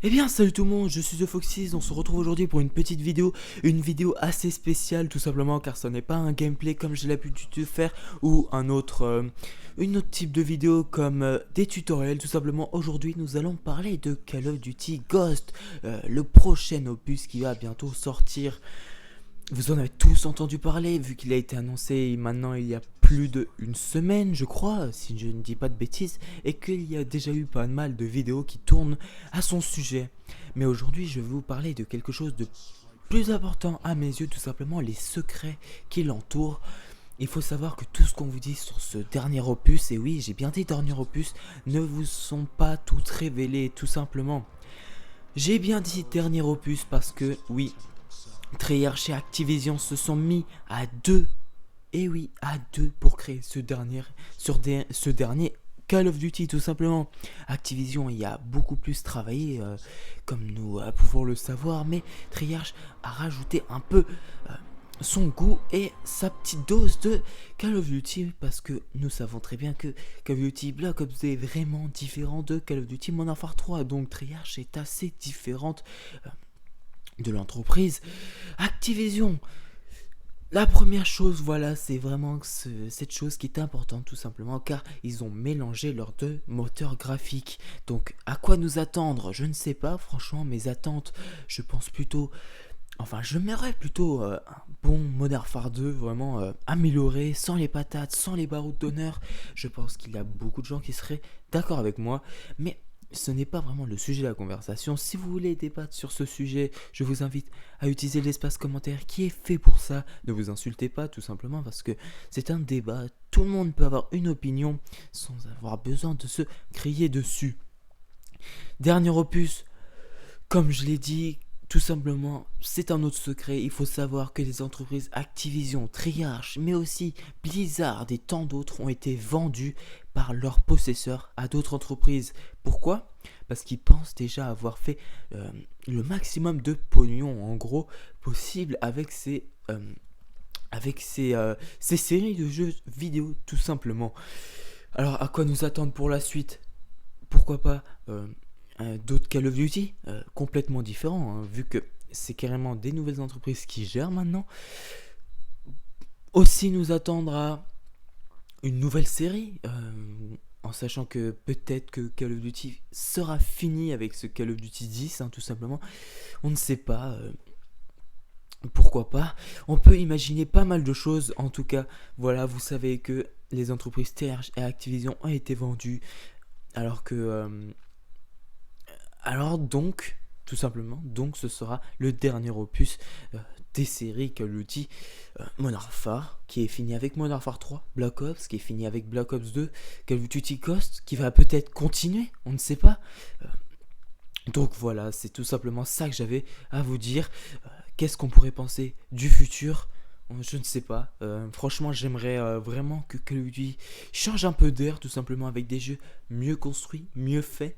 Eh bien salut tout le monde, je suis The Foxys, on se retrouve aujourd'hui pour une petite vidéo, une vidéo assez spéciale tout simplement car ce n'est pas un gameplay comme j'ai l'habitude de faire ou une autre type de vidéo comme des tutoriels. Tout simplement aujourd'hui nous allons parler de Call of Duty Ghost, le prochain opus qui va bientôt sortir. Vous en avez tous entendu parler vu qu'il a été annoncé maintenant il y a plus d'une semaine je crois, si je ne dis pas de bêtises, et qu'il y a déjà eu pas mal de vidéos qui tournent à son sujet. Mais aujourd'hui je vais vous parler de quelque chose de plus important à mes yeux, tout simplement les secrets qui l'entourent. Il faut savoir que tout ce qu'on vous dit sur ce dernier opus, et oui j'ai bien dit dernier opus, ne vous sont pas toutes révélés tout simplement. J'ai bien dit dernier opus parce que oui, Treyarch et Activision se sont mis à deux, et oui, à deux pour créer ce dernier Call of Duty tout simplement. Activision y a beaucoup plus travaillé, comme nous pouvons le savoir, mais Treyarch a rajouté un peu son goût et sa petite dose de Call of Duty, parce que nous savons très bien que Call of Duty Black Ops est vraiment différent de Call of Duty Modern Warfare 3, donc Treyarch est assez différente de l'entreprise Activision. La première chose, voilà, c'est vraiment cette chose qui est importante tout simplement car ils ont mélangé leurs deux moteurs graphiques. Donc à quoi nous attendre? Je ne sais pas, franchement mes attentes, je pense plutôt, enfin je m'aimerais plutôt un bon Modern Warfare 2 vraiment amélioré, sans les patates, sans les barouds d'honneur. Je pense qu'il y a beaucoup de gens qui seraient d'accord avec moi, mais ce n'est pas vraiment le sujet de la conversation. Si vous voulez débattre sur ce sujet, je vous invite à utiliser l'espace commentaire qui est fait pour ça. Ne vous insultez pas tout simplement parce que c'est un débat. Tout le monde peut avoir une opinion sans avoir besoin de se crier dessus. Dernier opus, comme je l'ai dit, tout simplement, c'est un autre secret. Il faut savoir que les entreprises Activision, Treyarch, mais aussi Blizzard et tant d'autres ont été vendus par leurs possesseurs à d'autres entreprises. Pourquoi? Parce qu'ils pensent déjà avoir fait le maximum de pognon, en gros, possible avec ces séries de jeux vidéo, tout simplement. Alors, à quoi nous attendre pour la suite? Pourquoi pas d'autres Call of Duty complètement différents, hein, vu que c'est carrément des nouvelles entreprises qui gèrent maintenant. Aussi nous attendre à une nouvelle série, en sachant que peut-être que Call of Duty sera fini avec ce Call of Duty 10, hein, tout simplement. On ne sait pas. Pourquoi pas? On peut imaginer pas mal de choses. En tout cas, voilà, vous savez que les entreprises TRH et Activision ont été vendues, alors que alors donc, tout simplement, donc ce sera le dernier opus des séries Call of Duty Modern Warfare, qui est fini avec Modern Warfare 3, Black Ops, qui est fini avec Black Ops 2, Call of Duty Ghost, qui va peut-être continuer, on ne sait pas. Donc voilà, c'est tout simplement ça que j'avais à vous dire. Qu'est-ce qu'on pourrait penser du futur? Je ne sais pas. Franchement, j'aimerais vraiment que Call of Duty change un peu d'air, tout simplement, avec des jeux mieux construits, mieux faits.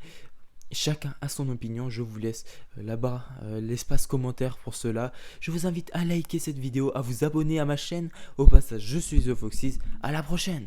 Chacun a son opinion, je vous laisse là-bas l'espace commentaire pour cela. Je vous invite à liker cette vidéo, à vous abonner à ma chaîne. Au passage, je suis The Foxys, à la prochaine.